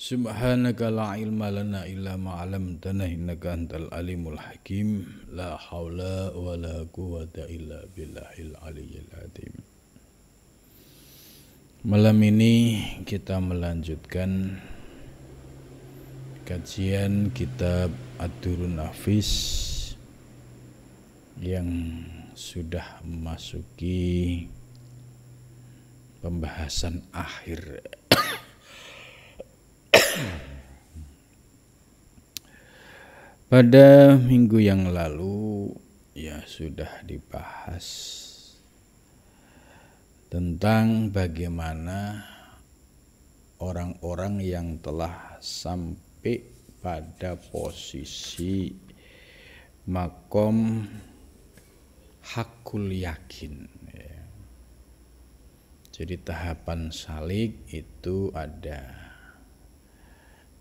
Subhanaka la ilma lana illa ma 'allamtana innaka antal alimul hakim. La haula wa la quwwata illa billahil aliyyil azim. Malam ini kita melanjutkan kajian kitab Ad-Durrun Nafis yang sudah memasuki pembahasan akhir. Pada minggu yang lalu ya sudah dibahas tentang bagaimana orang-orang yang telah sampai pada posisi makom hakul yakin ya. Jadi tahapan salik itu ada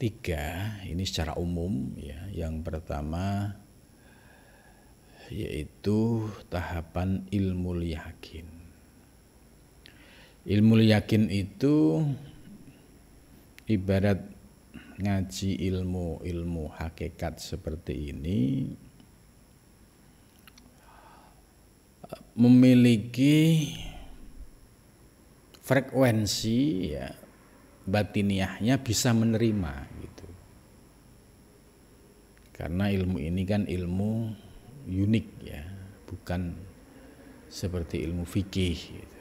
3, ini secara umum ya. Yang pertama yaitu tahapan ilmu yakin. Ilmu yakin itu ibarat ngaji ilmu hakikat seperti ini, memiliki frekuensi ya, batiniahnya bisa menerima gitu. Karena ilmu ini kan ilmu unik ya, bukan seperti ilmu fikih gitu.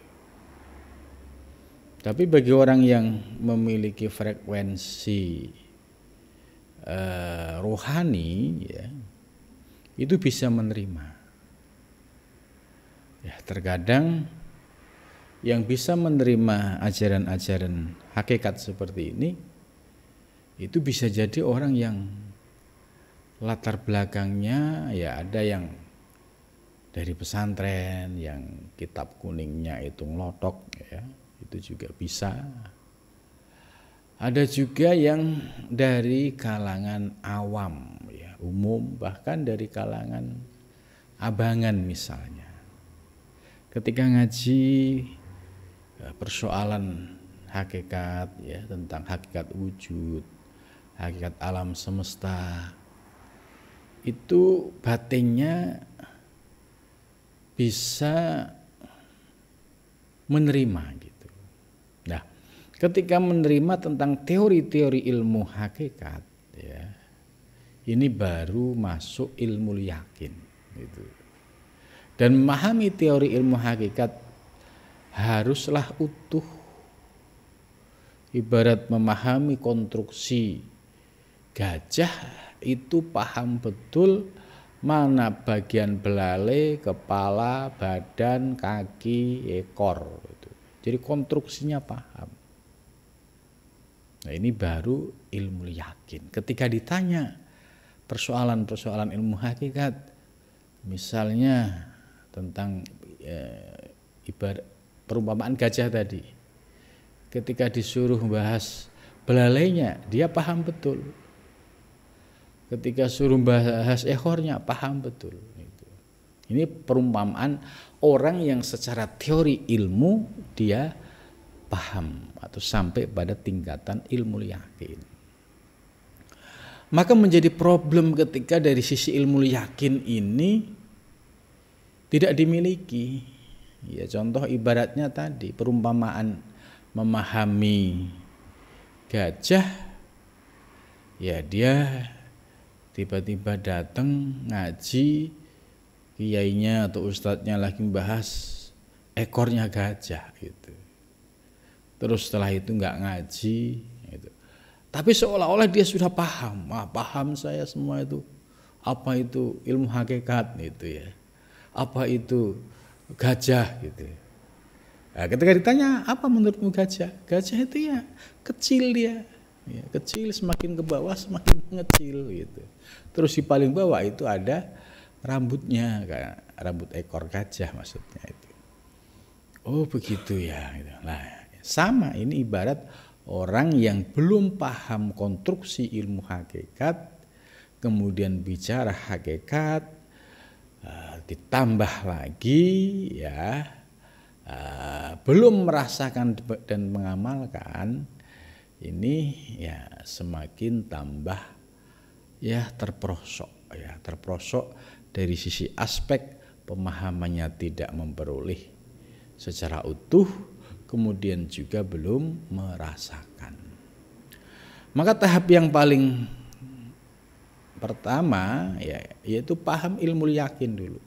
Tapi bagi orang yang memiliki frekuensi rohani ya, itu bisa menerima. Ya, terkadang yang bisa menerima ajaran-ajaran hakikat seperti ini itu bisa jadi orang yang latar belakangnya ya ada yang dari pesantren, yang kitab kuningnya itu ngelotok ya, itu juga bisa. Ada juga yang dari kalangan awam ya, umum, bahkan dari kalangan abangan misalnya. Ketika ngaji persoalan hakikat ya, tentang hakikat wujud, hakikat alam semesta, itu batinnya bisa menerima gitu. Nah, ketika menerima tentang teori-teori ilmu hakikat ya, ini baru masuk ilmu yakin gitu. Dan memahami teori ilmu hakikat haruslah utuh, ibarat memahami konstruksi gajah itu paham betul mana bagian belalai, kepala, badan, kaki, ekor gitu. Jadi konstruksinya paham. Nah, ini baru ilmu yakin. Ketika ditanya persoalan-persoalan ilmu hakikat, misalnya tentang ibarat perumpamaan gajah tadi, ketika disuruh bahas belalainya dia paham betul, ketika suruh bahas ekornya paham betul. Ini perumpamaan orang yang secara teori ilmu dia paham atau sampai pada tingkatan ilmu yakin. Maka menjadi problem ketika dari sisi ilmu yakin ini tidak dimiliki. Ya, contoh ibaratnya tadi perumpamaan memahami gajah, ya dia tiba-tiba datang ngaji, kiainya atau ustadznya lagi membahas ekornya gajah gitu. Terus setelah itu nggak ngaji gitu. Tapi seolah-olah dia sudah paham, paham saya semua itu. Apa itu ilmu hakikat gitu ya. Apa itu gajah gitu. Nah, ketika ditanya apa menurutmu gajah? Gajah itu ya kecil dia, ya, kecil, semakin ke bawah semakin mengecil gitu. Terus di paling bawah itu ada rambutnya, kayak rambut ekor gajah maksudnya itu. Oh begitu ya. Nah, sama ini ibarat orang yang belum paham konstruksi ilmu hakikat, kemudian bicara hakikat, ditambah lagi ya belum merasakan dan mengamalkan, ini ya semakin tambah ya terperosok dari sisi aspek pemahamannya tidak memperoleh secara utuh, kemudian juga belum merasakan. Maka tahap yang paling pertama ya yaitu paham ilmu yakin dulu.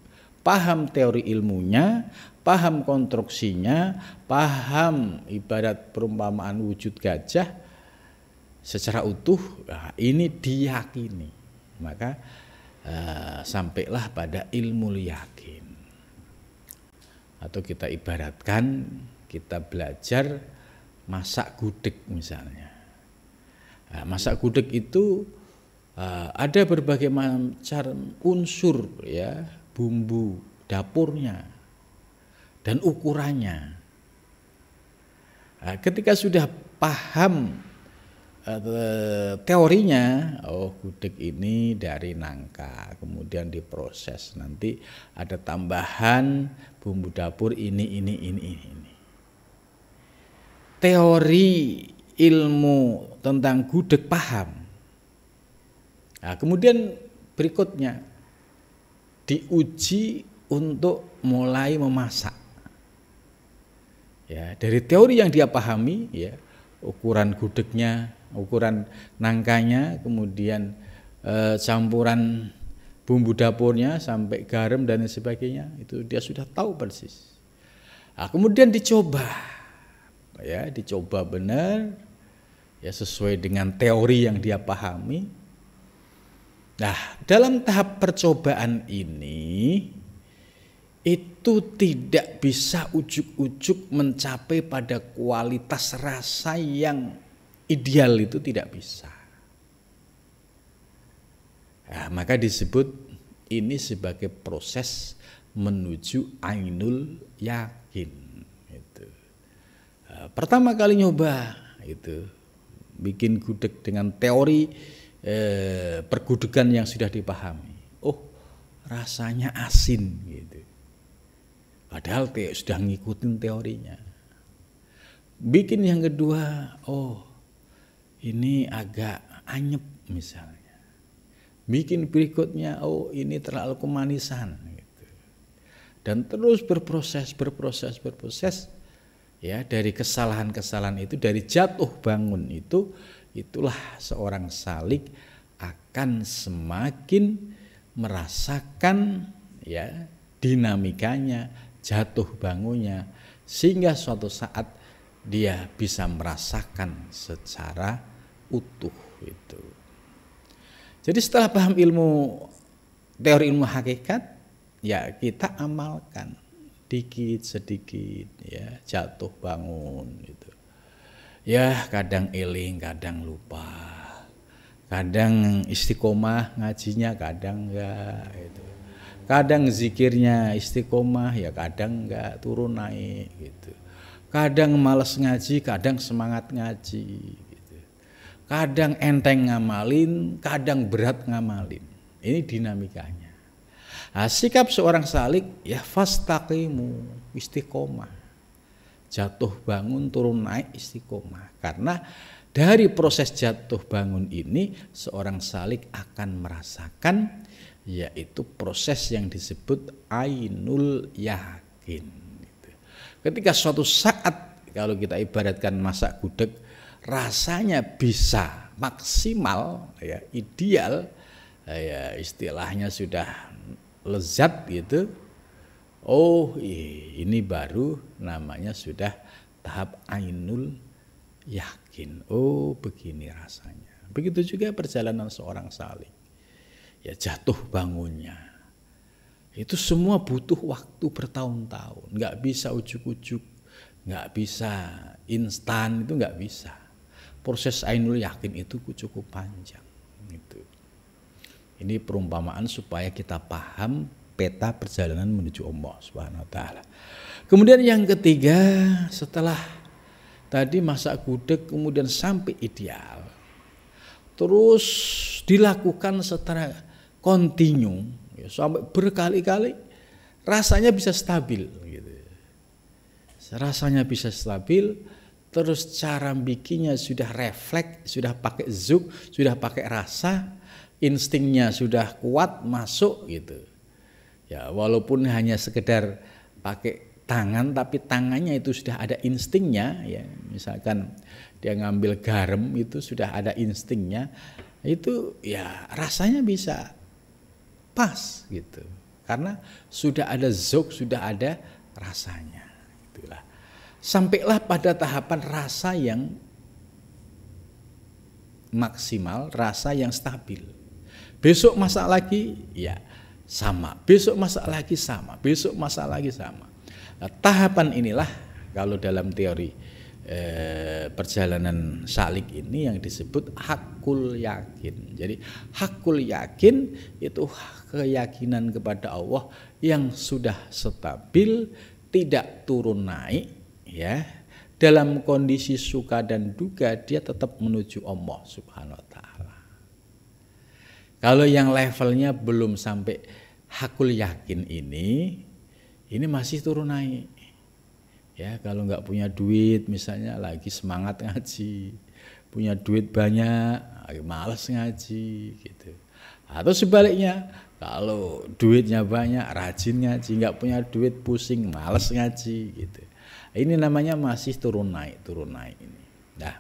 Paham teori ilmunya, paham konstruksinya, paham ibarat perumpamaan wujud gajah secara utuh, nah ini diyakini. Maka sampailah pada ilmu yakin. Atau kita ibaratkan kita belajar masak gudeg misalnya. Nah, masak gudeg itu ada berbagai macam unsur ya, bumbu dapurnya dan ukurannya. Nah, ketika sudah paham teorinya, oh gudeg ini dari nangka, kemudian diproses, nanti ada tambahan bumbu dapur ini. Teori ilmu tentang gudeg paham. Nah, kemudian berikutnya diuji untuk mulai memasak. Ya, dari teori yang dia pahami, ya, ukuran gudegnya, ukuran nangkanya, kemudian campuran bumbu dapurnya sampai garam dan sebagainya, itu dia sudah tahu persis. Nah, kemudian dicoba, ya, dicoba benar, ya sesuai dengan teori yang dia pahami. Nah, dalam tahap percobaan ini itu tidak bisa ujuk-ujuk mencapai pada kualitas rasa yang ideal, itu tidak bisa. Nah, maka disebut ini sebagai proses menuju ainul yakin. Itu. Pertama kali nyoba itu bikin gudeg dengan teori pergudegan yang sudah dipahami. Oh, rasanya asin gitu. Padahal sudah ngikutin teorinya. Bikin yang kedua, oh ini agak anyep misalnya. Bikin berikutnya, oh ini terlalu kemanisan gitu. Dan terus berproses. Ya, dari kesalahan-kesalahan itu, dari jatuh bangun itu, itulah seorang salik akan semakin merasakan ya dinamikanya, jatuh bangunnya, sehingga suatu saat dia bisa merasakan secara utuh itu. Jadi setelah paham teori ilmu hakikat, ya kita amalkan dikit sedikit, ya jatuh bangun gitu. Ya kadang eling, kadang lupa, kadang istiqomah ngajinya, kadang enggak gitu. Kadang zikirnya istiqomah, ya kadang enggak, turun naik gitu. Kadang malas ngaji, kadang semangat ngaji gitu. Kadang enteng ngamalin, kadang berat ngamalin. Ini dinamikanya. Nah, sikap seorang salik ya fastaqimu, istiqomah. Jatuh bangun, turun naik, istiqomah. Karena dari proses jatuh bangun ini seorang salik akan merasakan yaitu proses yang disebut ainul yakin. Ketika suatu saat kalau kita ibaratkan masak gudeg, rasanya bisa maksimal, ya ideal, ya istilahnya sudah lezat gitu. Oh ini baru namanya sudah tahap ainul yakin. Oh begini rasanya. Begitu juga perjalanan seorang salik. Ya jatuh bangunnya. Itu semua butuh waktu bertahun-tahun. Nggak bisa ujuk-ujuk. Nggak bisa instan, itu nggak bisa. Proses ainul yakin itu cukup panjang. Gitu. Ini perumpamaan supaya kita paham peta perjalanan menuju Allah Subhanahu wa taala. Kemudian yang ketiga, setelah tadi masak gudeg kemudian sampai ideal, terus dilakukan secara kontinu ya, sampai berkali-kali, rasanya bisa stabil gitu. Rasanya bisa stabil, terus cara bikinnya sudah refleks, sudah pakai zuk, sudah pakai rasa, instingnya sudah kuat masuk gitu. Ya, walaupun hanya sekedar pakai tangan, tapi tangannya itu sudah ada instingnya ya. Misalkan dia ngambil garam itu sudah ada instingnya, itu ya rasanya bisa pas gitu. Karena sudah ada zuk, sudah ada rasanya. Itulah. Sampailah pada tahapan rasa yang maksimal, rasa yang stabil. Besok masak lagi, ya sama. Besok masak lagi sama. Besok masak lagi sama. Nah, tahapan inilah kalau dalam teori perjalanan salik ini yang disebut hakul yakin. Jadi hakul yakin itu keyakinan kepada Allah yang sudah stabil, tidak turun naik, ya. Dalam kondisi suka dan duka dia tetap menuju Allah Subhanahu wa taala. Kalau yang levelnya belum sampai hakul yakin ini masih turun naik. Ya, kalau nggak punya duit misalnya lagi semangat ngaji, punya duit banyak, malas ngaji gitu. Atau sebaliknya, kalau duitnya banyak, rajin ngaji, nggak punya duit pusing, malas ngaji gitu. Ini namanya masih turun naik ini. Nah,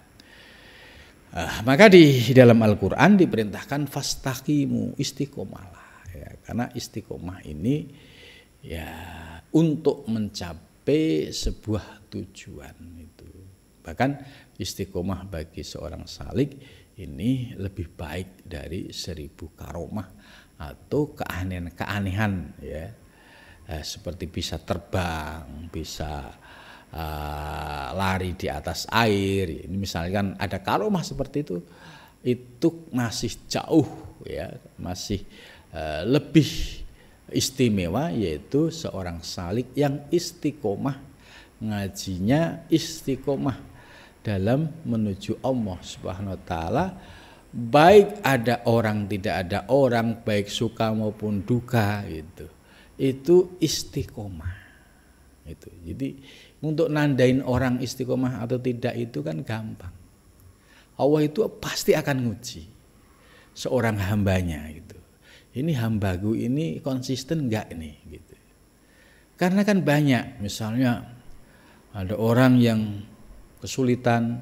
maka di dalam Al-Quran diperintahkan fastaqimu, istiqomahlah. Ya, karena istiqomah ini ya untuk mencapai sebuah tujuan itu. Bahkan istiqomah bagi seorang salik ini lebih baik dari 1000 karomah atau keanehan ya. Seperti bisa terbang, bisa lari di atas air. Ini misalkan ada karomah seperti itu masih jauh ya, masih lebih istimewa, yaitu seorang salik yang istiqomah ngajinya, istiqomah dalam menuju Allah Subhanahu wa taala, baik ada orang tidak ada orang, baik suka maupun duka gitu. Itu istiqomah. Itu. Jadi untuk nandain orang istiqomah atau tidak itu kan gampang. Allah itu pasti akan nguji seorang hambanya gitu. Ini hambaku ini konsisten enggak nih gitu. Karena kan banyak, misalnya ada orang yang kesulitan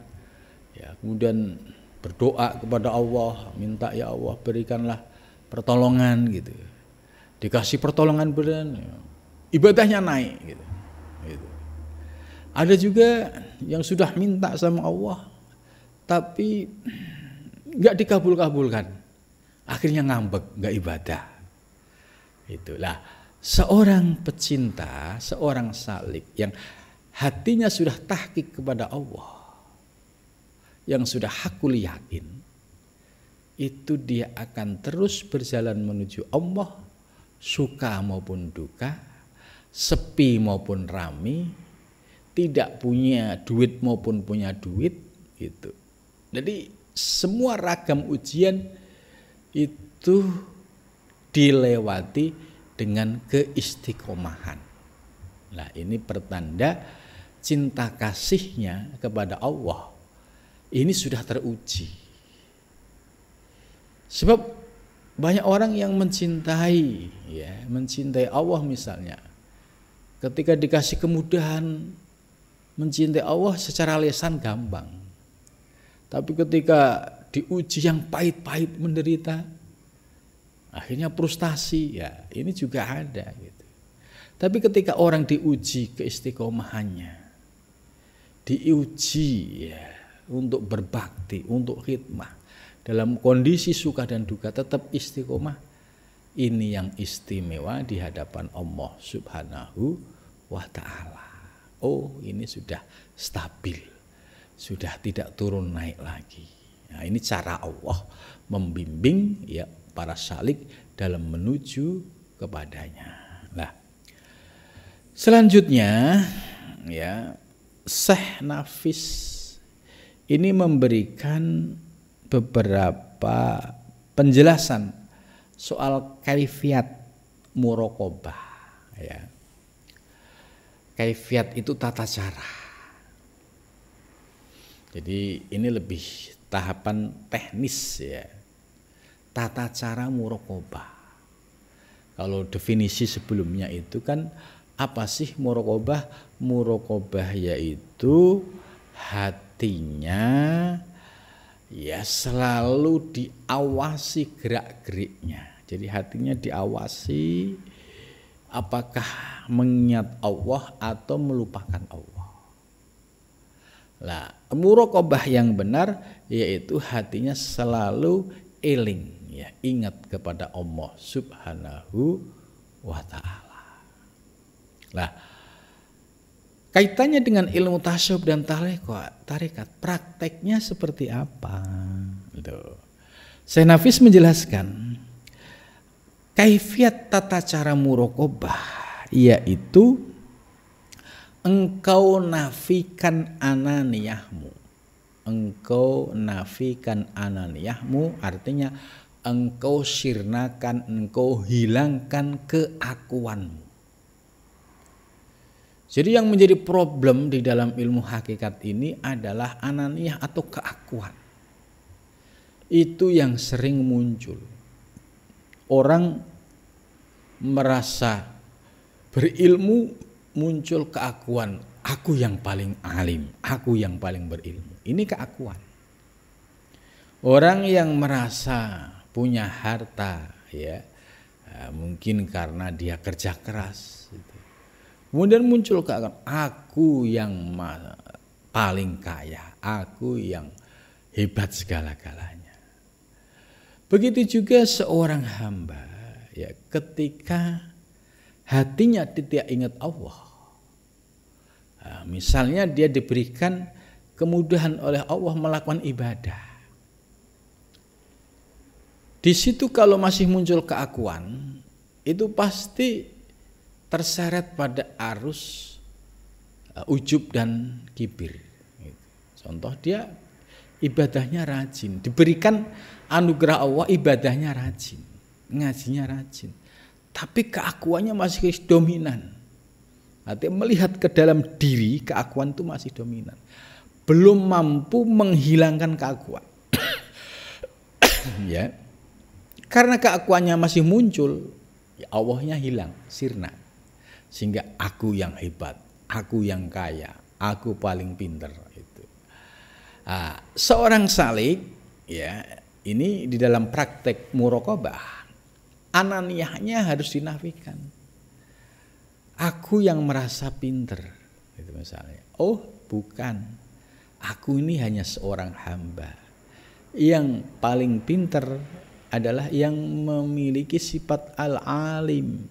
ya, kemudian berdoa kepada Allah, minta ya Allah berikanlah pertolongan gitu. Dikasih pertolongan beneran, ya, ibadahnya naik gitu. Ada juga yang sudah minta sama Allah tapi nggak dikabul-kabulkan, akhirnya ngambek, nggak ibadah. Itulah seorang pecinta, seorang salik yang hatinya sudah tahqiq kepada Allah, yang sudah hakul yakin, itu dia akan terus berjalan menuju Allah, suka maupun duka, sepi maupun rame, tidak punya duit maupun punya duit gitu. Jadi semua ragam ujian itu dilewati dengan keistiqomahan. Nah, ini pertanda cinta kasihnya kepada Allah ini sudah teruji. Sebab banyak orang yang mencintai Allah misalnya, ketika dikasih kemudahan, mencintai Allah secara lisan gampang, tapi ketika diuji yang pahit-pahit menderita, akhirnya frustasi. Ya, ini juga ada gitu. Tapi ketika orang diuji keistiqomahannya, diuji ya untuk berbakti, untuk khidmah, dalam kondisi suka dan duka tetap istiqomah, ini yang istimewa di hadapan Allah Subhanahu wa ta'ala. Oh, ini sudah stabil, sudah tidak turun naik lagi. Nah, ini cara Allah membimbing ya para salik dalam menuju kepadanya. Nah, selanjutnya ya Syekh Nafis ini memberikan beberapa penjelasan soal kaifiat muraqabah ya. Kaifiat itu tata cara. Jadi ini lebih tahapan teknis ya. Tata cara muraqabah. Kalau definisi sebelumnya itu kan apa sih muraqabah? Muraqabah yaitu hatinya ya selalu diawasi gerak-geriknya. Jadi hatinya diawasi apakah mengingat Allah atau melupakan Allah. Nah, muraqabah yang benar yaitu hatinya selalu eling ya, ingat kepada Allah Subhanahu wa taala. Nah, kaitannya dengan ilmu tasawuf dan tarekat, prakteknya seperti apa? Gitu. Syekh Nafis menjelaskan kaifiat tata cara muraqabah yaitu engkau nafikan ananiyahmu. Engkau nafikan ananiyahmu artinya engkau sirnakan, engkau hilangkan keakuanmu. Jadi yang menjadi problem di dalam ilmu hakikat ini adalah ananiyah atau keakuan. Itu yang sering muncul. Orang merasa berilmu, muncul keakuan, aku yang paling alim, aku yang paling berilmu. Ini keakuan. Orang yang merasa punya harta ya, mungkin karena dia kerja keras gitu. Kemudian muncul keakuan, aku yang paling kaya, aku yang hebat segala-galanya. Begitu juga seorang hamba ya, ketika hatinya tidak ingat Allah. Nah, misalnya dia diberikan kemudahan oleh Allah melakukan ibadah. Di situ kalau masih muncul keakuan, itu pasti terseret pada arus ujub dan kibir. Contoh dia ibadahnya rajin, diberikan anugerah Allah ibadahnya rajin, ngajinya rajin. Tapi keakuannya masih dominan. Artinya melihat ke dalam diri, keakuan itu masih dominan. Belum mampu menghilangkan keakuan. Ya. Karena keakuannya masih muncul, ya Allahnya hilang, sirna. Sehingga aku yang hebat, aku yang kaya, aku paling pinter itu. Nah, seorang salik ya, ini di dalam praktek muraqabah ananiyahnya harus dinafikan. Aku yang merasa pinter, itu misalnya. Oh, bukan. Aku ini hanya seorang hamba. Yang paling pinter adalah yang memiliki sifat al-alim.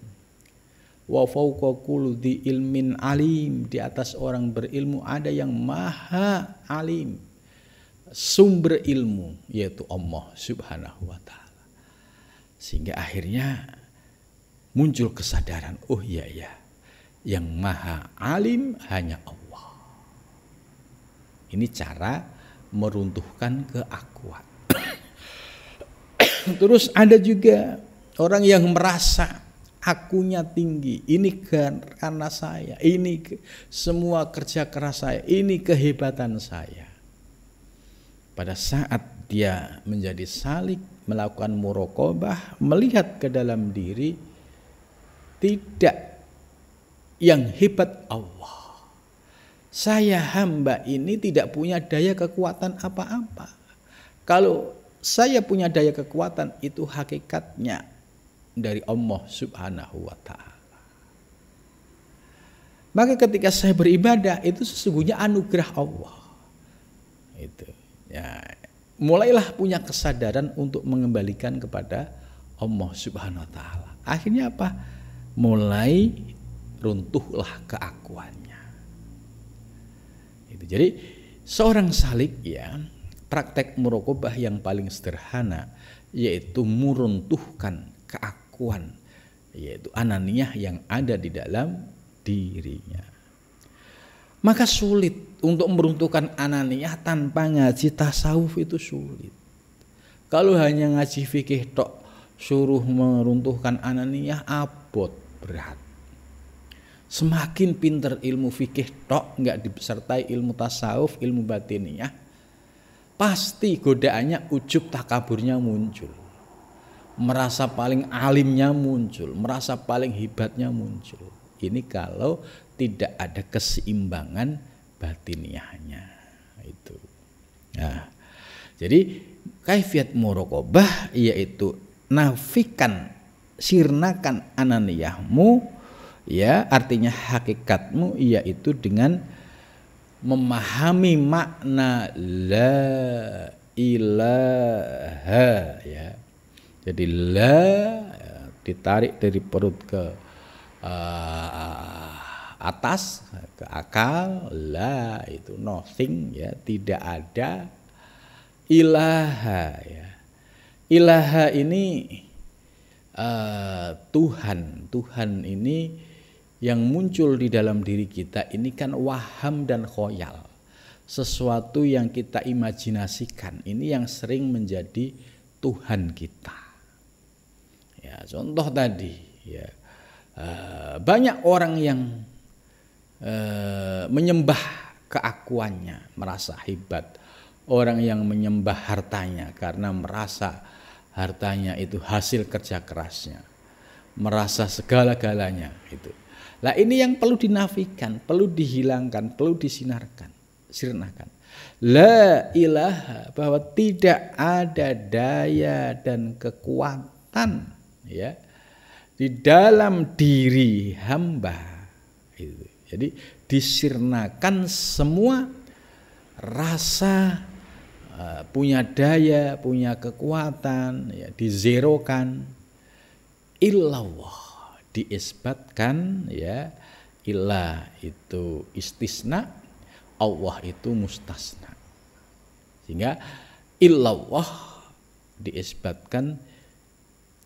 Wa fawqa kulli ilmin alim. Di atas orang berilmu ada yang maha alim. Sumber ilmu yaitu Allah Subhanahu wa taala. Sehingga akhirnya muncul kesadaran, oh iya ya, yang maha alim hanya Allah. Ini cara meruntuhkan keakuan. Terus ada juga orang yang merasa akunya tinggi, ini karena saya, ini semua kerja keras saya, ini kehebatan saya. Pada saat dia menjadi salik, melakukan muraqabah, melihat ke dalam diri, tidak yang hebat Allah. Saya hamba ini tidak punya daya kekuatan apa-apa. Kalau saya punya daya kekuatan, itu hakikatnya dari Allah Subhanahu wa ta'ala. Maka ketika saya beribadah, itu sesungguhnya anugerah Allah. Itu ya, mulailah punya kesadaran untuk mengembalikan kepada Allah Subhanahu wa taala. Akhirnya apa? Mulai runtuhlah keakuannya. Itu. Jadi seorang salik ya, praktek muraqabah yang paling sederhana yaitu meruntuhkan keakuan, yaitu ananiyah yang ada di dalam dirinya. Maka sulit untuk meruntuhkan ananiyah tanpa ngaji tasawuf, itu sulit. Kalau hanya ngaji fikih tok suruh meruntuhkan ananiyah, abot, berat. Semakin pinter ilmu fikih tok nggak disertai ilmu tasawuf, ilmu batiniyah, pasti godaannya ujub takaburnya muncul. Merasa paling alimnya muncul, merasa paling hebatnya muncul. Ini kalau tidak ada keseimbangan batiniahnya itu. Nah, jadi kaifiat muraqabah yaitu nafikan, sirnakan ananiyahmu, ya, artinya hakikatmu, yaitu dengan memahami makna la ilaha, ya. Jadi la ditarik dari perut ke atas ke akal, la itu nothing, ya, tidak ada. Ilaha, ya, ilaha ini Tuhan ini yang muncul di dalam diri kita ini kan waham dan khoyal, sesuatu yang kita imajinasikan, ini yang sering menjadi Tuhan kita. Ya, contoh tadi, ya, banyak orang yang menyembah keakuannya, merasa hebat. Orang yang menyembah hartanya karena merasa hartanya itu hasil kerja kerasnya, merasa segala-galanya itu. Nah, ini yang perlu dinafikan, perlu dihilangkan, perlu sirnakan. La ilaha, bahwa tidak ada daya dan kekuatan, ya, di dalam diri hamba itu. Jadi disirnakan semua rasa punya daya, punya kekuatan, ya, dizerokan. Illallah diisbatkan, ya, ilah itu istisna, Allah itu mustasna. Sehingga illallah diisbatkan,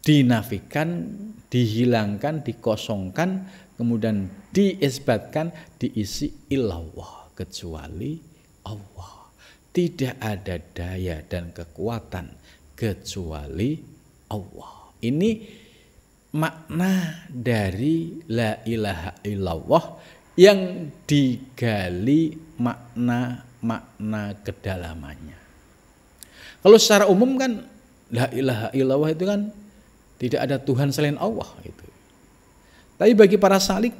dinafikan, dihilangkan, dikosongkan, kemudian diisbatkan, diisi illallah, kecuali Allah. Tidak ada daya dan kekuatan kecuali Allah. Ini makna dari la ilaha illallah yang digali makna-makna kedalamannya. Kalau secara umum kan la ilaha illallah itu kan tidak ada Tuhan selain Allah itu. Tapi bagi para salik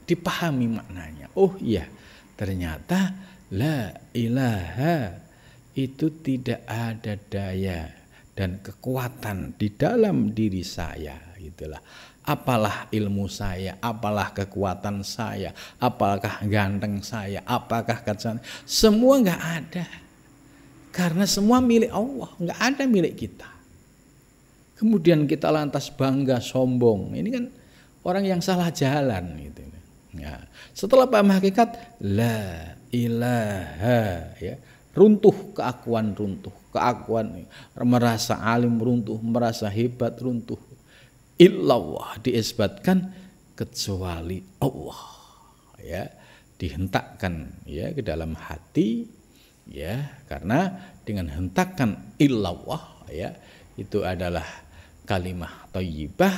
dipahami maknanya. Oh iya, ternyata la ilaha itu tidak ada daya dan kekuatan di dalam diri saya, itulah. Apalah ilmu saya, apalah kekuatan saya, apakah ganteng saya, apakah kerjaan, semua nggak ada. Karena semua milik Allah, nggak ada milik kita. Kemudian kita lantas bangga, sombong. Ini kan orang yang salah jalan gitu. Ya. Setelah paham hakikat la ilaha, ya, runtuh keakuan, merasa alim runtuh, merasa hebat runtuh. Illallah diisbatkan, kecuali Allah, ya, dihentakkan, ya, ke dalam hati, ya, karena dengan hentakan illallah, ya, itu adalah kalimah thayyibah,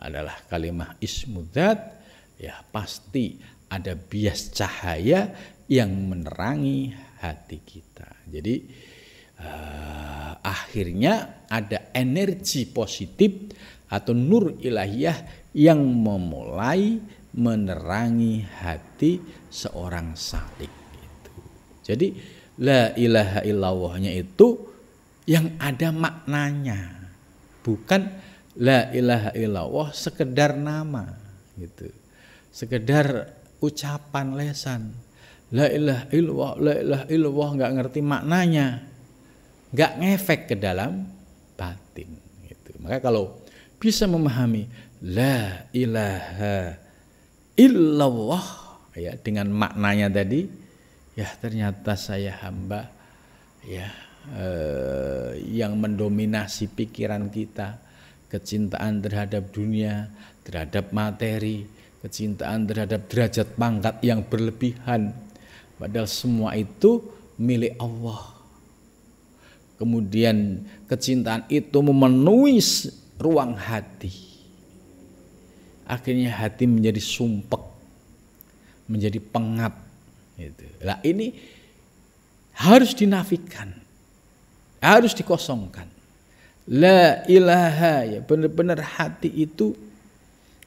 adalah kalimah ismudzat, ya, pasti ada bias cahaya yang menerangi hati kita. Jadi akhirnya ada energi positif atau nur ilahiyah yang memulai menerangi hati seorang salik itu. Jadi la ilaha illallahnya itu yang ada maknanya, bukan la ilaha illallah sekedar nama gitu, sekedar ucapan lesan. La ilaha illallah, la ilaha illallah, nggak ngerti maknanya, nggak ngefek ke dalam batin gitu. Maka kalau bisa memahami la ilaha illallah, ya, dengan maknanya tadi, ya, ternyata saya hamba, ya, yang mendominasi pikiran kita, kecintaan terhadap dunia, terhadap materi, kecintaan terhadap derajat pangkat yang berlebihan, padahal semua itu milik Allah. Kemudian kecintaan itu memenuhi ruang hati. Akhirnya hati menjadi sumpek, menjadi pengap. Gitu. Nah, ini harus dinafikan, harus dikosongkan. La ilaha, ya benar-benar hati itu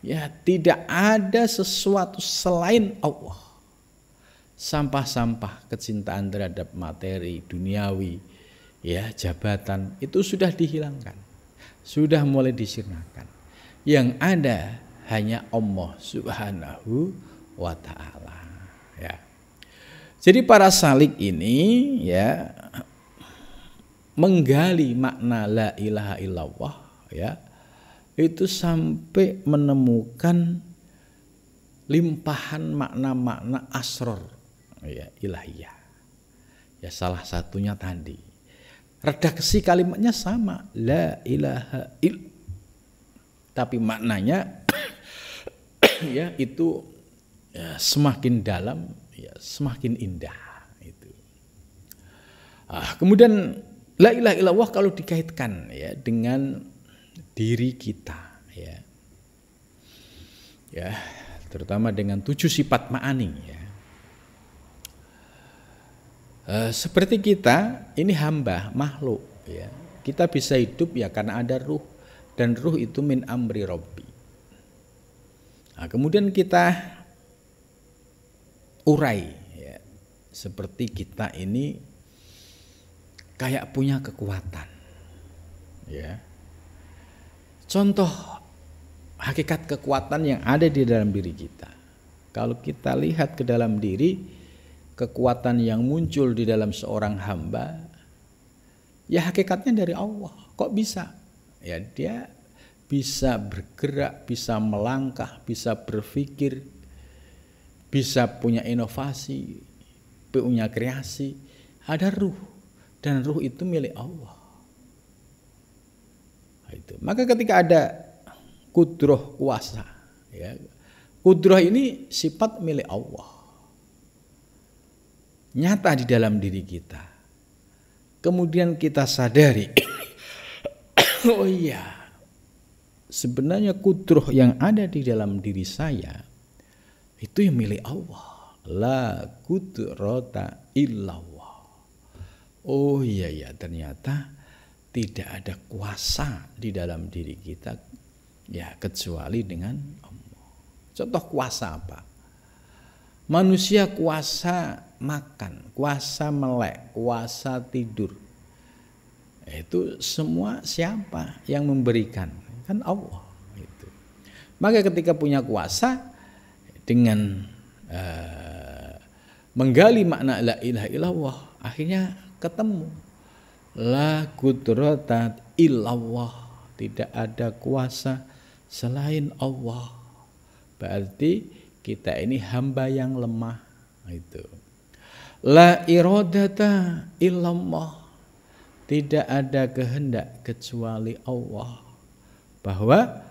ya tidak ada sesuatu selain Allah. Sampah-sampah kecintaan terhadap materi duniawi, ya jabatan itu sudah dihilangkan, sudah mulai disirnakan. Yang ada hanya Allah Subhanahu wa ta'ala, ya. Jadi para salik ini ya menggali makna la ilaha illallah, ya, itu sampai menemukan limpahan makna-makna asror, ya, ilahiyah. Ya salah satunya tadi redaksi kalimatnya sama, la ilaha illallah, tapi maknanya ya itu ya, semakin dalam, ya, semakin indah itu. Kemudian la ilaha illallah kalau dikaitkan ya dengan diri kita, ya, ya terutama dengan 7 sifat ma'ani, ya. Seperti kita ini hamba makhluk, ya, kita bisa hidup ya karena ada ruh, dan ruh itu min amri Rabbi. Kemudian kita urai, ya, seperti kita ini kayak punya kekuatan, ya. Contoh hakikat kekuatan yang ada di dalam diri kita. Kalau kita lihat ke dalam diri, kekuatan yang muncul di dalam seorang hamba, ya hakikatnya dari Allah. Kok bisa? Ya dia bisa bergerak, bisa melangkah, bisa berpikir, bisa punya inovasi, punya kreasi, ada ruh, dan ruh itu milik Allah. Itu. Maka ketika ada kudroh kuasa, ya, kudroh ini sifat milik Allah, nyata di dalam diri kita. Kemudian kita sadari, oh iya, sebenarnya kudroh yang ada di dalam diri saya itu yang milik Allah. La kudrota illallah. Oh iya ya, ternyata tidak ada kuasa di dalam diri kita ya kecuali dengan Allah. Contoh kuasa apa? Manusia kuasa makan, kuasa melek, kuasa tidur. Itu semua siapa yang memberikan? Kan Allah itu. Maka ketika punya kuasa dengan menggali makna la ilaha illallah, akhirnya ketemu la qudrata illallah, tidak ada kuasa selain Allah. Berarti kita ini hamba yang lemah itu. La iradata illallah, tidak ada kehendak kecuali Allah. Bahwa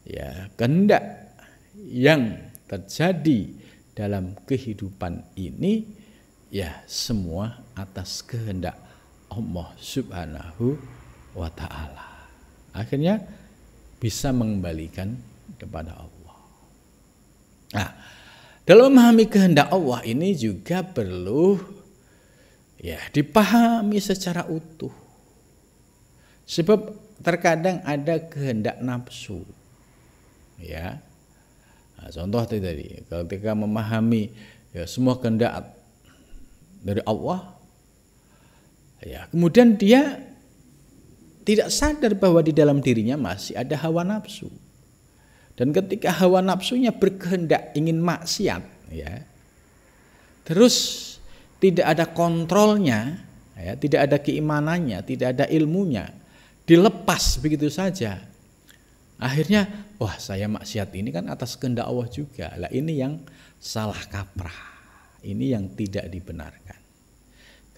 ya kehendak yang terjadi dalam kehidupan ini ya semua atas kehendak Allah Subhanahu wa ta'ala. Akhirnya bisa mengembalikan kepada Allah. Nah, dalam memahami kehendak Allah ini juga perlu ya dipahami secara utuh. Sebab terkadang ada kehendak nafsu. Ya. Nah, contoh tadi, ketika memahami ya semua kehendak dari Allah, ya, kemudian dia tidak sadar bahwa di dalam dirinya masih ada hawa nafsu. Dan ketika hawa nafsunya berkehendak ingin maksiat, ya, terus tidak ada kontrolnya, ya, tidak ada keimanannya, tidak ada ilmunya, dilepas begitu saja. Akhirnya, wah saya maksiat ini kan atas kehendak Allah juga. Lah ini yang salah kaprah, ini yang tidak dibenarkan.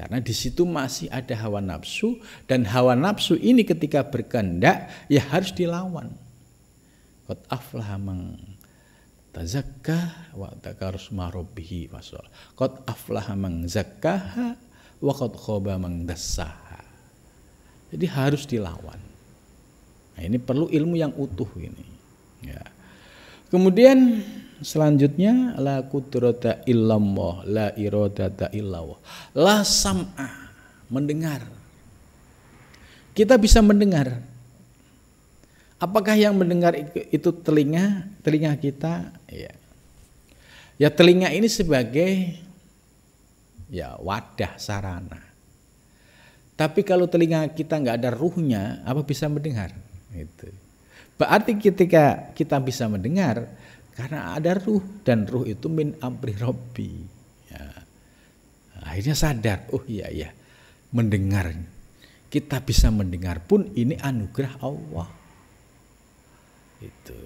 Karena di situ masih ada hawa nafsu, dan hawa nafsu ini ketika berkehendak ya harus dilawan. Qad aflaha man tazakka wa dzakara isma rabbih fasalla. Qad aflaha man zakkaha wa qad khaba man dassaha. Jadi harus dilawan. Nah, ini perlu ilmu yang utuh ini. Ya. Kemudian selanjutnya la qudrata illallah, la iradata illallah, la sam'a, mendengar. Kita bisa mendengar. Apakah yang mendengar itu telinga kita? Ya. Ya, telinga ini sebagai ya wadah sarana. Tapi kalau telinga kita nggak ada ruhnya, apa bisa mendengar? Itu. Berarti ketika kita bisa mendengar, karena ada ruh, dan ruh itu min amri Rabbi. Ya. Akhirnya sadar, oh iya ya, mendengar. Kita bisa mendengar pun ini anugerah Allah. Itu.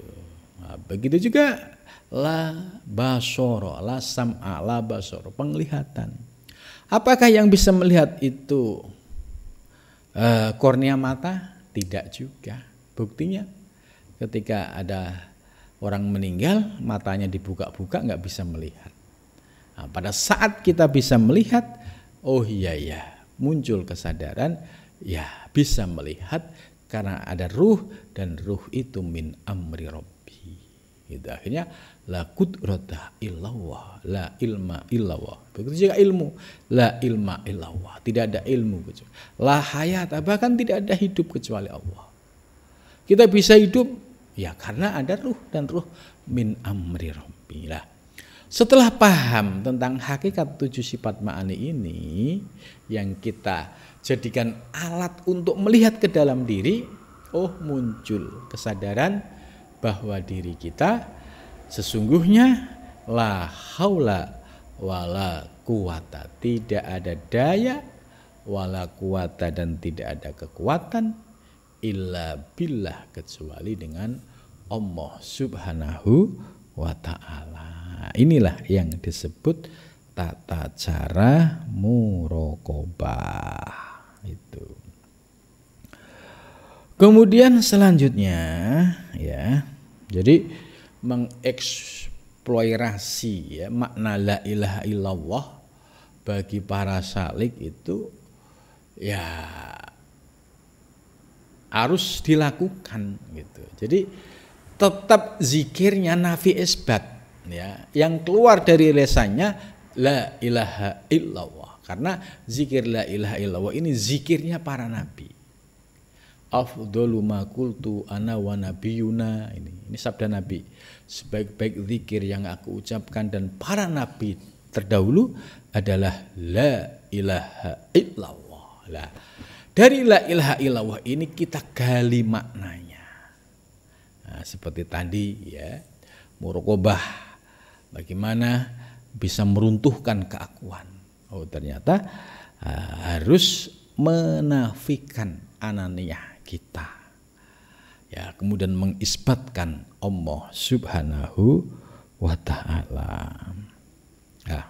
Nah, begitu juga la basoro, la sam'a, la basoro, penglihatan. Apakah yang bisa melihat itu kornea mata? Tidak juga. Buktinya ketika ada orang meninggal, matanya dibuka-buka nggak bisa melihat. Nah, pada saat kita bisa melihat, oh iya ya, muncul kesadaran, ya bisa melihat karena ada ruh, dan ruh itu min amri Rabbi. Itu akhirnya la qudrata illallah, la ilma illallah. Begitu juga ilmu, la ilma illallah, tidak ada ilmu kecuali. La hayat, bahkan tidak ada hidup kecuali Allah. Kita bisa hidup ya karena ada ruh, dan ruh min amri Rabbi. Lah, setelah paham tentang hakikat 7 sifat ma'ani ini yang kita jadikan alat untuk melihat ke dalam diri, oh muncul kesadaran bahwa diri kita sesungguhnya la haula wala quwata, tidak ada daya, wala quwata, dan tidak ada kekuatan, illa billah, kecuali dengan Allah subhanahu wa ta'ala. Inilah yang disebut tata cara muraqabah. Itu. Kemudian selanjutnya ya, jadi mengeksplorasi ya makna la ilaha illallah bagi para salik itu ya harus dilakukan gitu. Jadi tetap zikirnya nafi isbat ya, yang keluar dari lisannya la ilaha illallah. Karena zikir la ilaha illallah ini zikirnya para nabi. Afdalu ma qultu ana wa nabiyuna, ini sabda Nabi. Sebaik-baik zikir yang aku ucapkan dan para nabi terdahulu adalah la ilaha illallah. Lah, dari la ilaha illallah ini kita gali maknanya. Nah, seperti tadi ya, muraqabah, bagaimana bisa meruntuhkan keakuan. Oh, ternyata harus menafikan ananiyah kita. Ya, kemudian mengisbatkan Allah subhanahu wa ta'ala. Ya.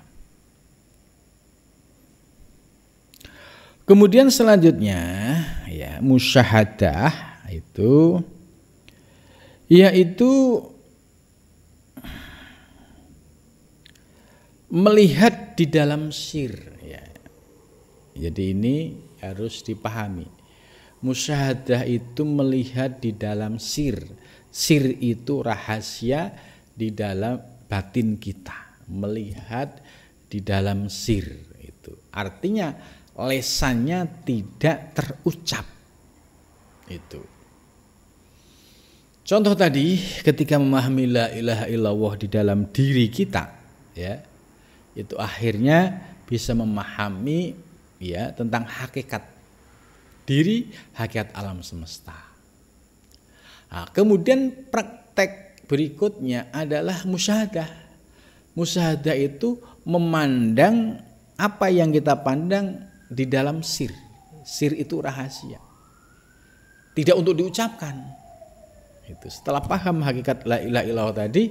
Kemudian selanjutnya ya, musyahadah itu yaitu melihat di dalam sir ya. Jadi ini harus dipahami. Musyahadah itu melihat di dalam sir. Sir itu rahasia di dalam batin kita. Melihat di dalam sir itu. Artinya lesannya tidak terucap. Itu. Contoh tadi ketika memahami la ilaha illallah di dalam diri kita ya, itu akhirnya bisa memahami ya tentang hakikat diri, hakikat alam semesta. Nah, kemudian praktek berikutnya adalah musyahadah. Musyahadah itu memandang apa yang kita pandang di dalam sir. Sir itu rahasia. Tidak untuk diucapkan. Itu setelah paham hakikat la ilaha illallah tadi,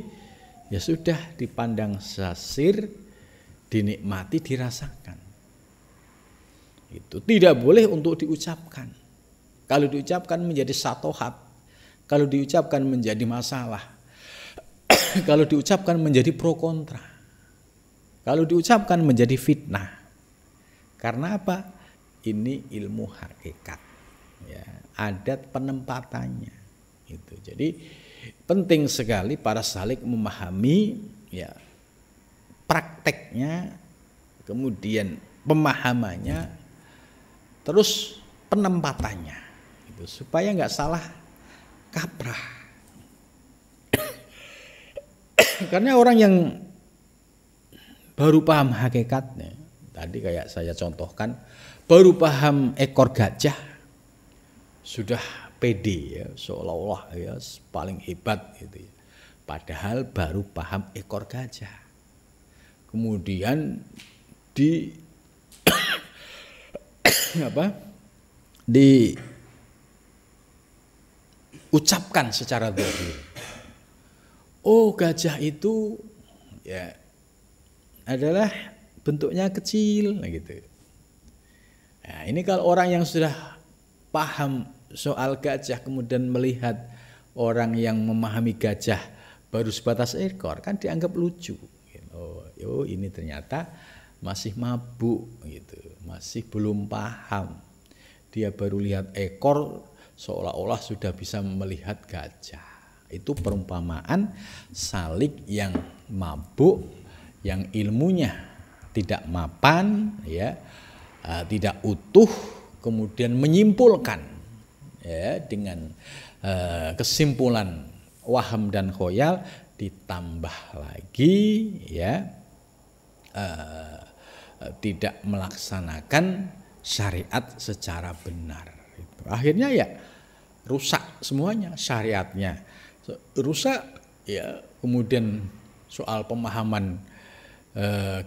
ya sudah dipandang sasir, dinikmati, dirasakan. Itu tidak boleh untuk diucapkan. Kalau diucapkan menjadi satohat, kalau diucapkan menjadi masalah, kalau diucapkan menjadi pro kontra, kalau diucapkan menjadi fitnah. Karena apa? Ini ilmu hakikat, ya, adat penempatannya. Itu. Jadi penting sekali para salik memahami ya prakteknya, kemudian pemahamannya, terus penempatannya, gitu, supaya nggak salah kaprah. Karena orang yang baru paham hakikatnya, tadi kayak saya contohkan, baru paham ekor gajah sudah pede ya, seolah-olah ya paling hebat gitu ya. Padahal baru paham ekor gajah. Kemudian diucapkan secara dhahir. Oh, gajah itu ya adalah bentuknya kecil gitu. Nah, ini kalau orang yang sudah paham soal gajah kemudian melihat orang yang memahami gajah baru sebatas ekor, kan dianggap lucu. Oh, ini ternyata masih mabuk gitu, masih belum paham. Dia baru lihat ekor seolah-olah sudah bisa melihat gajah. Itu perumpamaan salik yang mabuk, yang ilmunya tidak mapan ya, tidak utuh, kemudian menyimpulkan ya dengan kesimpulan waham dan khoyal, ditambah lagi ya tidak melaksanakan syariat secara benar. Akhirnya ya rusak semuanya, syariatnya rusak ya. Kemudian soal pemahaman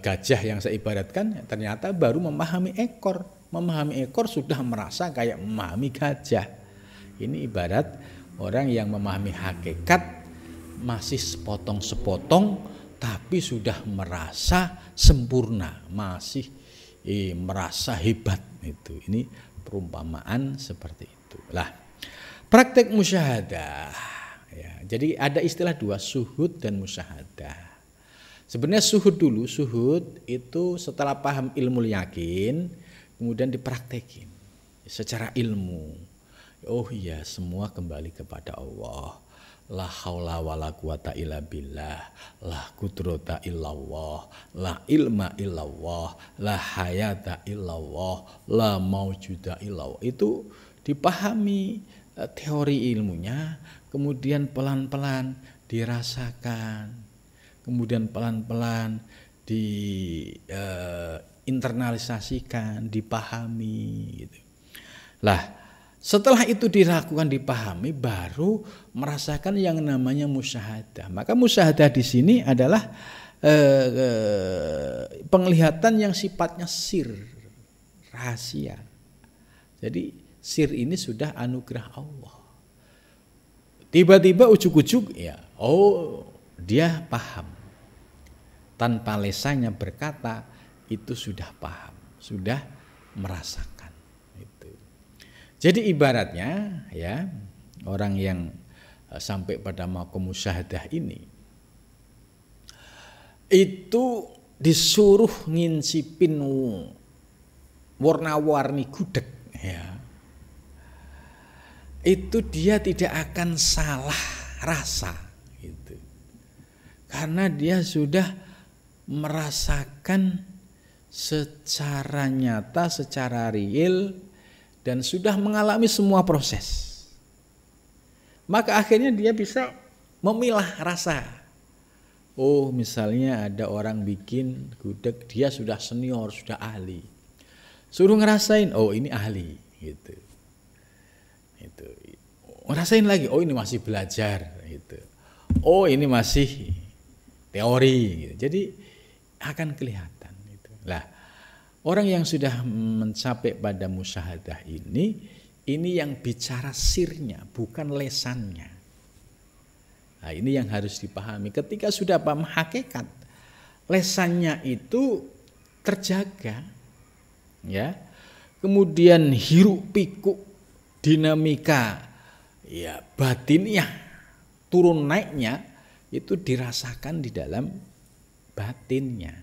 gajah yang saya ibaratkan, ternyata baru memahami ekor. Memahami ekor sudah merasa kayak memahami gajah. Ini ibarat orang yang memahami hakikat masih sepotong-sepotong, tapi sudah merasa sempurna, masih merasa hebat. Itu ini perumpamaan seperti itu. Lah, praktek musyahadah ya, jadi ada istilah dua, suhud dan musyahadah. Sebenarnya suhud dulu, suhud itu setelah paham ilmu yakin, kemudian dipraktekin secara ilmu. Oh iya, semua kembali kepada Allah. La haula wala quwata illa billah, la qudrata illallah, la ilma illallah, la hayata illallah, la maujuda illallah. Itu dipahami teori ilmunya, kemudian pelan-pelan dirasakan, kemudian pelan-pelan internalisasikan, dipahami gitu. Lah, setelah itu dilakukan, dipahami, baru merasakan yang namanya musyahadah. Maka musyahadah di sini adalah penglihatan yang sifatnya sir, rahasia. Jadi sir ini sudah anugerah Allah. Tiba-tiba ujuk-ujuk ya, oh dia paham. Tanpa lesannya berkata, itu sudah paham, sudah merasakan. Jadi ibaratnya ya, orang yang sampai pada maqam musyahadah ini itu disuruh ngincipin warna-warni gudeg ya. Itu dia tidak akan salah rasa gitu. Karena dia sudah merasakan secara nyata, secara real, dan sudah mengalami semua proses. Maka akhirnya dia bisa memilah rasa. Oh, misalnya ada orang bikin gudeg, dia sudah senior, sudah ahli. Suruh ngerasain, oh ini ahli gitu. Itu. Ngerasain lagi, oh ini masih belajar gitu. Oh, ini masih teori gitu. Jadi akan kelihatan gitu. Lah, orang yang sudah mencapai pada musyahadah ini yang bicara sirnya, bukan lesannya. Nah, ini yang harus dipahami. Ketika sudah paham hakikat, lesannya itu terjaga, ya. Kemudian hiruk pikuk dinamika, ya batinnya, turun naiknya itu dirasakan di dalam batinnya,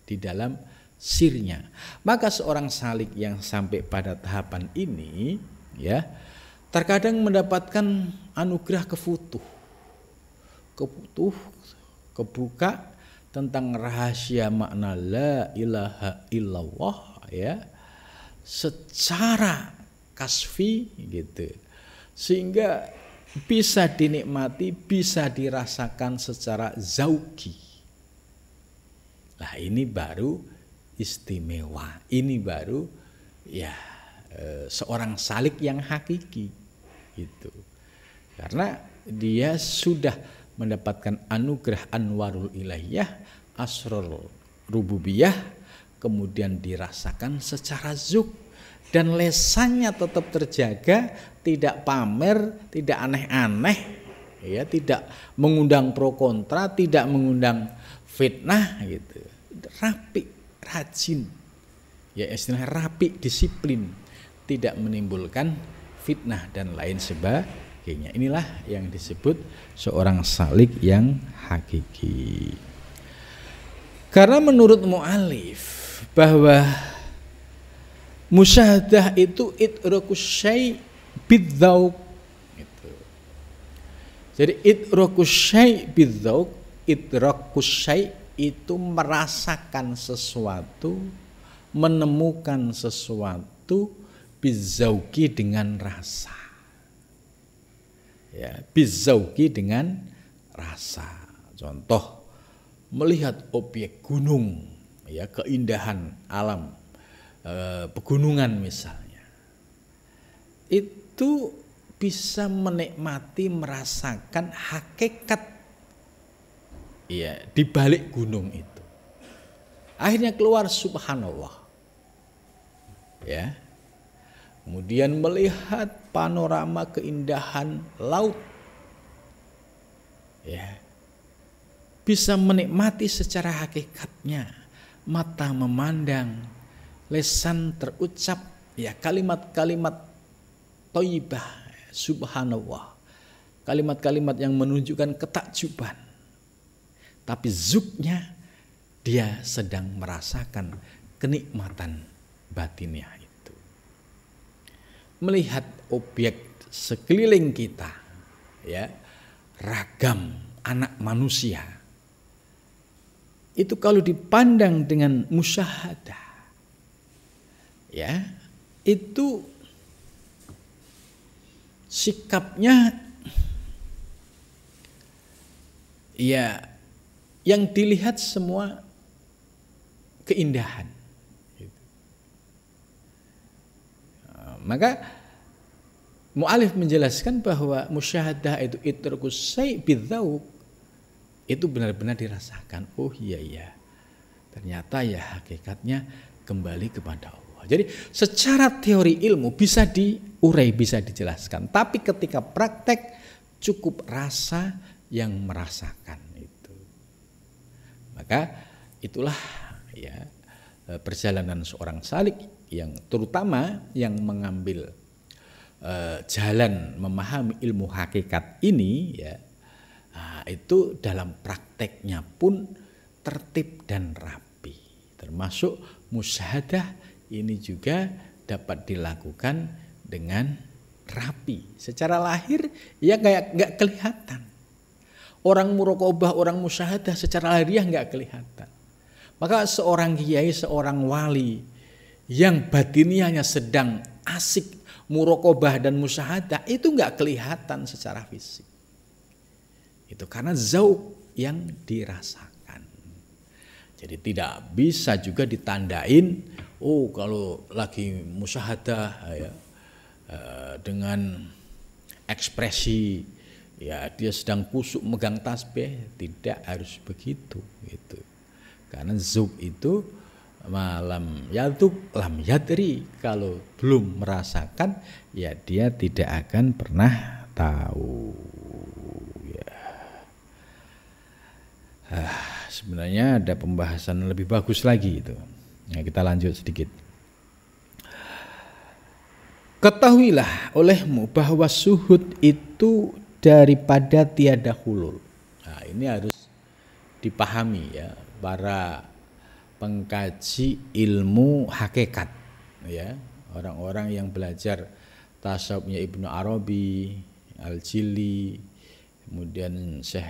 di dalam sirnya. Maka seorang salik yang sampai pada tahapan ini ya, terkadang mendapatkan anugerah kefutuh. kebuka tentang rahasia makna la ilaha illallah ya secara kasfi gitu, sehingga bisa dinikmati, bisa dirasakan secara zauki. Nah ini baru istimewa, ini baru ya seorang salik yang hakiki gitu, karena dia sudah mendapatkan anugerah anwarul ilahiyah, asrul rububiyah, kemudian dirasakan secara zuk, dan lesannya tetap terjaga, tidak pamer, tidak aneh-aneh, ya, tidak mengundang pro kontra, tidak mengundang fitnah gitu. Rapi, rajin. Ya istilah rapi, disiplin, tidak menimbulkan fitnah dan lain sebagainya. Inilah yang disebut seorang salik yang hakiki. Karena menurut mu'alif bahwa musyahadah itu idrakus syai' bidzauq gitu. Jadi idrakus syai' bidzauq, idrakus syai' itu merasakan sesuatu, menemukan sesuatu bidzauqi dengan rasa. Ya, bidzauqi dengan rasa. Contoh melihat objek gunung, ya, keindahan alam, pegunungan misalnya, itu bisa menikmati, merasakan hakikat ya di balik gunung itu. Akhirnya keluar subhanallah, ya. Kemudian melihat panorama keindahan laut, ya, bisa menikmati secara hakikatnya, mata memandang, lesan terucap, ya, kalimat-kalimat thayyibah, subhanallah, kalimat-kalimat yang menunjukkan ketakjuban, tapi zuknya dia sedang merasakan kenikmatan batinnya itu. Melihat objek sekeliling kita, ya, ragam anak manusia, itu kalau dipandang dengan musyahadah, ya, itu sikapnya ya yang dilihat semua keindahan. Maka mu'alif menjelaskan bahwa musyahadah itu idrakus syai' bidzauq, itu benar-benar dirasakan. Oh iya, ternyata ya hakikatnya kembali kepada Allah. Jadi secara teori ilmu bisa diurai, bisa dijelaskan, tapi ketika praktek cukup rasa yang merasakan itu. Maka itulah ya perjalanan seorang salik yang terutama yang mengambil jalan memahami ilmu hakikat ini, ya, itu dalam prakteknya pun tertib dan rapi. Termasuk musyahadah ini juga dapat dilakukan dengan rapi. Secara lahir ya kayak nggak kelihatan. Orang muraqabah, orang musyahadah secara lahiriah nggak kelihatan. Maka seorang kiai, seorang wali yang batiniahnya sedang asik muraqabah dan musyahadah itu nggak kelihatan secara fisik. Itu karena zauq yang dirasakan. Jadi tidak bisa juga ditandain, oh kalau lagi musyahadah ya, dengan ekspresi ya dia sedang kusuk megang tasbih, tidak harus begitu gitu. Karena zauq itu malam yaduk lam yadri, kalau belum merasakan ya dia tidak akan pernah tahu ya. Sebenarnya ada pembahasan lebih bagus lagi itu. Nah, kita lanjut sedikit. Ketahuilah olehmu bahwa suhud itu daripada tiada hulul. Nah, ini harus dipahami ya para pengkaji ilmu hakikat, ya, orang-orang yang belajar tasawufnya Ibnu Arabi, Al-Jili, kemudian Syekh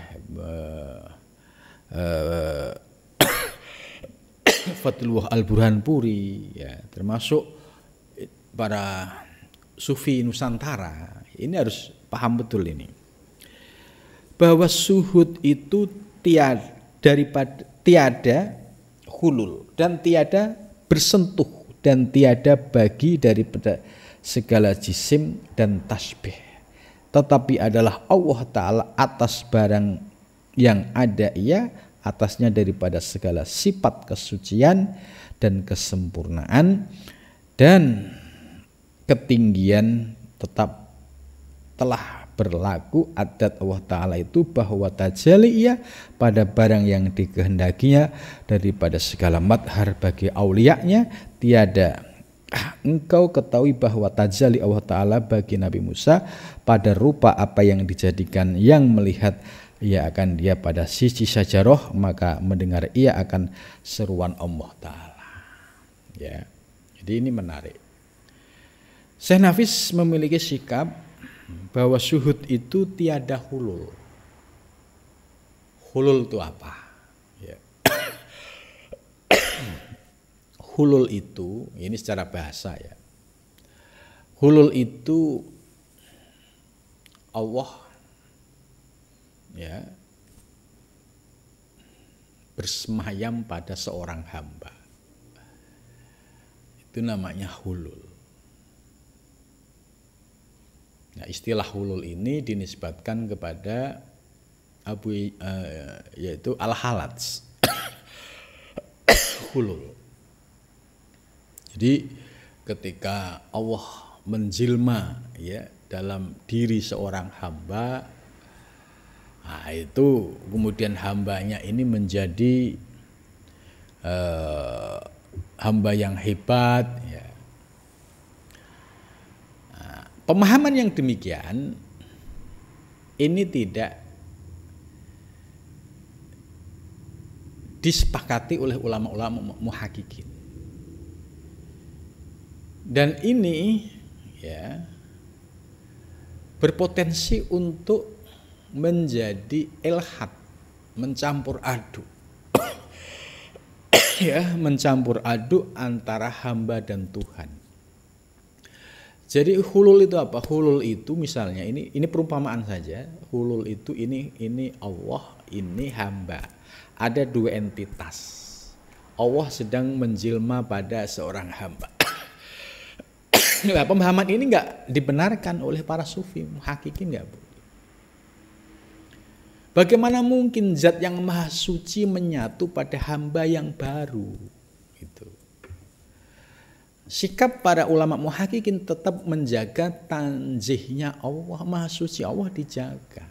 Fatullah Al-Burhanpuri, ya, termasuk para sufi Nusantara, ini harus paham betul ini, bahwa suhud itu tiada hulul dan tiada bersentuh dan tiada bagi daripada segala jisim dan tasbih, tetapi adalah Allah Ta'ala atas barang yang ada ia, atasnya daripada segala sifat kesucian dan kesempurnaan dan ketinggian. Tetap telah berlaku adat Allah Ta'ala itu bahwa tajalli ia pada barang yang dikehendakinya daripada segala madhar bagi aulianya. Tiada engkau ketahui bahwa tajalli Allah Ta'ala bagi Nabi Musa pada rupa apa yang dijadikan yang melihat ia akan dia pada sisi sajaroh, maka mendengar ia akan seruan Allah Ta'ala. Ya, jadi ini menarik. Syekh Nafis memiliki sikap bahwa syuhud itu tiada hulul. Hulul itu apa? Ya. Hulul itu, ini secara bahasa ya. Hulul itu Allah ya bersemayam pada seorang hamba. Itu namanya hulul. Nah, istilah hulul ini dinisbatkan kepada yaitu Al-Halats. Hulul. Jadi ketika Allah menjilma ya dalam diri seorang hamba, nah, itu kemudian hambanya ini menjadi hamba yang hebat ya. Nah, pemahaman yang demikian ini tidak disepakati oleh ulama-ulama muhaqqiqin. Dan ini ya berpotensi untuk menjadi ilhad, mencampur aduk. Ya, mencampur aduk antara hamba dan Tuhan. Jadi hulul itu apa? Hulul itu misalnya ini perumpamaan saja. Hulul itu ini Allah, ini hamba. Ada dua entitas. Allah sedang menjelma pada seorang hamba. Nah, pemahaman ini enggak dibenarkan oleh para sufi muhaqqiqin, enggak, Bu. Bagaimana mungkin zat yang maha suci menyatu pada hamba yang baru? Gitu. Sikap para ulama muhaqqiqin tetap menjaga tanzihnya Allah, maha suci Allah dijaga.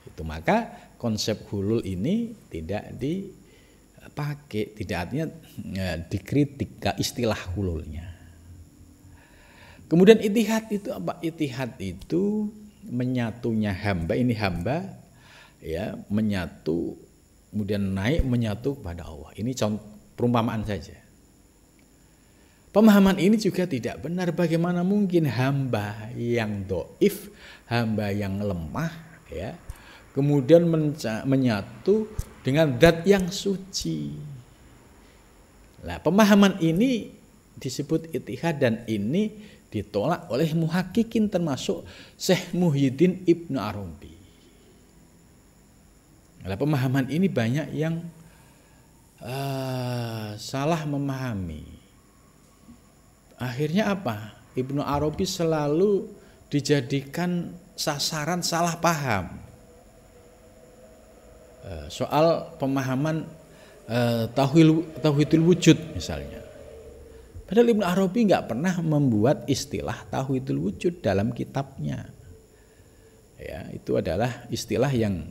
Itu maka konsep hulul ini tidak dipakai, tidak artinya dikritik istilah hululnya. Kemudian itihad itu apa? Itihad itu menyatunya hamba, ini hamba ya menyatu kemudian naik menyatu pada Allah. Ini contoh perumpamaan saja. Pemahaman ini juga tidak benar. Bagaimana mungkin hamba yang dhaif, hamba yang lemah ya kemudian menyatu dengan zat yang suci. Nah, pemahaman ini disebut itihad dan ini ditolak oleh muhaqqiqin termasuk Syekh Muhyiddin Ibnu Arabi. Nah, pemahaman ini banyak yang salah memahami. Akhirnya apa? Ibnu Arabi selalu dijadikan sasaran salah paham soal pemahaman tauhidul wujud misalnya. Padahal Ibnu Arabi nggak pernah membuat istilah tauhidul wujud dalam kitabnya. Ya, itu adalah istilah yang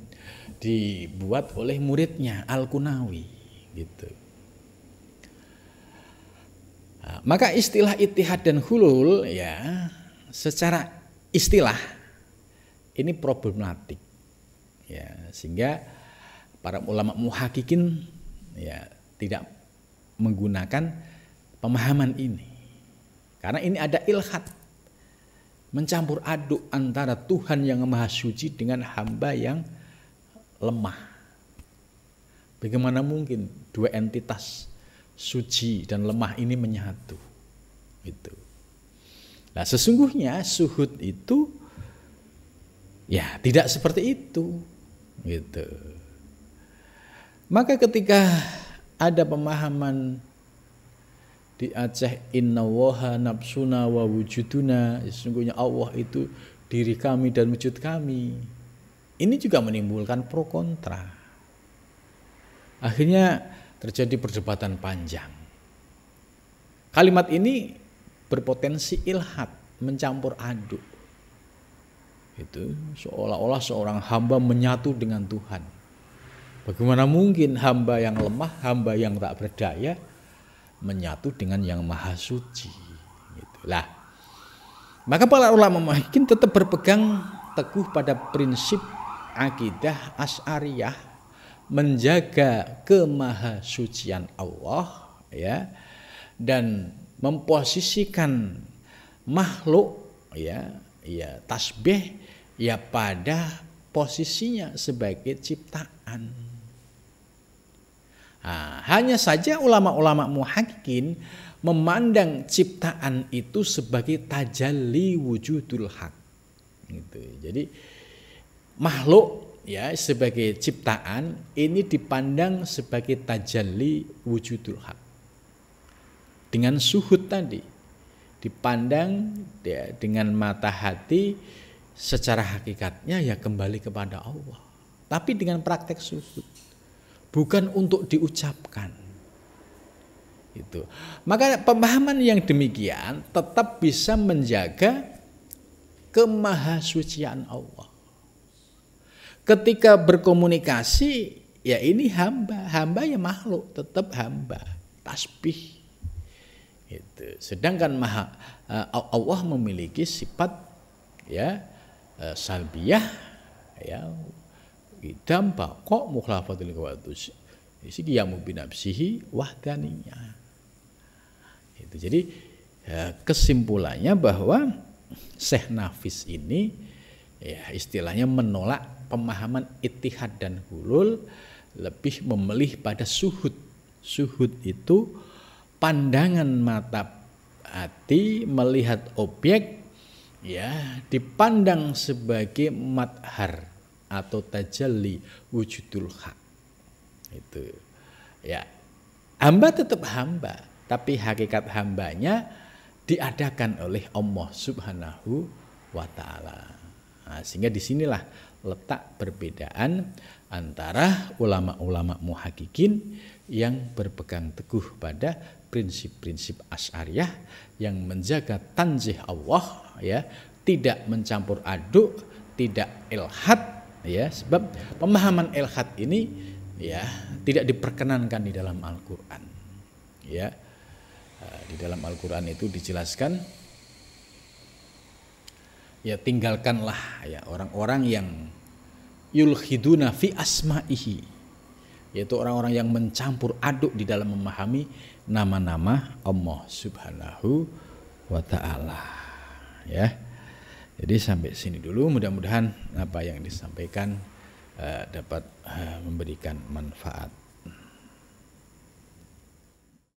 dibuat oleh muridnya Al-Qunawi, gitu. Nah, maka istilah itihad dan hulul ya secara istilah ini problematik. Ya, sehingga para ulama muhaqqiqin ya tidak menggunakan pemahaman ini. Karena ini ada ilhad. mencampur aduk antara Tuhan yang Maha Suci dengan hamba yang lemah. Bagaimana mungkin dua entitas suci dan lemah ini menyatu? Itu. Nah, sesungguhnya suhud itu ya tidak seperti itu. Gitu. Maka ketika ada pemahaman di Aceh, innallaha nafsuna wa wujuduna, sesungguhnya Allah itu diri kami dan wujud kami. Ini juga menimbulkan pro kontra. Akhirnya terjadi perdebatan panjang. Kalimat ini berpotensi ilhad, mencampur aduk. Itu seolah-olah seorang hamba menyatu dengan Tuhan. Bagaimana mungkin hamba yang lemah, hamba yang tak berdaya menyatu dengan yang Maha Suci? Itulah. Maka para ulama muhaqqiqin tetap berpegang teguh pada prinsip akidah Asy'ariyah, menjaga kemahasucian Allah, ya, dan memposisikan makhluk, ya tasbih ya pada posisinya sebagai ciptaan. Nah, hanya saja ulama-ulama muhaqqiqin memandang ciptaan itu sebagai tajalli wujudul haq. Gitu. Jadi makhluk ya sebagai ciptaan ini dipandang sebagai tajalli wujudul haq. Dengan suhud tadi dipandang ya, dengan mata hati secara hakikatnya ya kembali kepada Allah. Tapi dengan praktek suhud, bukan untuk diucapkan. Itu. Maka pemahaman yang demikian tetap bisa menjaga kemahasucian Allah. Ketika berkomunikasi, ya ini hamba ya makhluk, tetap hamba, tasbih. Itu. Sedangkan Allah memiliki sifat ya salbiyah, ya idam baqa mukhlafatul qawatus. Isi qiyamu binafsihi wahdaniyah. Itu. Jadi kesimpulannya bahwa Syekh Nafis ini ya istilahnya menolak pemahaman ittihad dan hulul, lebih memilih pada suhud. Suhud itu pandangan mata hati melihat objek ya dipandang sebagai madhar atau tajalli wujudul haq. Itu. Ya. Hamba tetap hamba, tapi hakikat hambanya diadakan oleh Allah Subhanahu wa taala. Nah, sehingga disinilah letak perbedaan antara ulama-ulama muhaqqiqin yang berpegang teguh pada prinsip-prinsip Asy'ariyah yang menjaga tanzih Allah, ya, tidak mencampur aduk, tidak ilhad, ya, sebab pemahaman ilhad ini ya tidak diperkenankan di dalam Al-Qur'an. Ya. Di dalam Al-Qur'an itu dijelaskan ya tinggalkanlah ya orang-orang yang yulhiduna fi asma'ihi, yaitu orang-orang yang mencampur aduk di dalam memahami nama-nama Allah Subhanahu wa taala. Ya. Jadi sampai sini dulu, mudah-mudahan apa yang disampaikan dapat memberikan manfaat.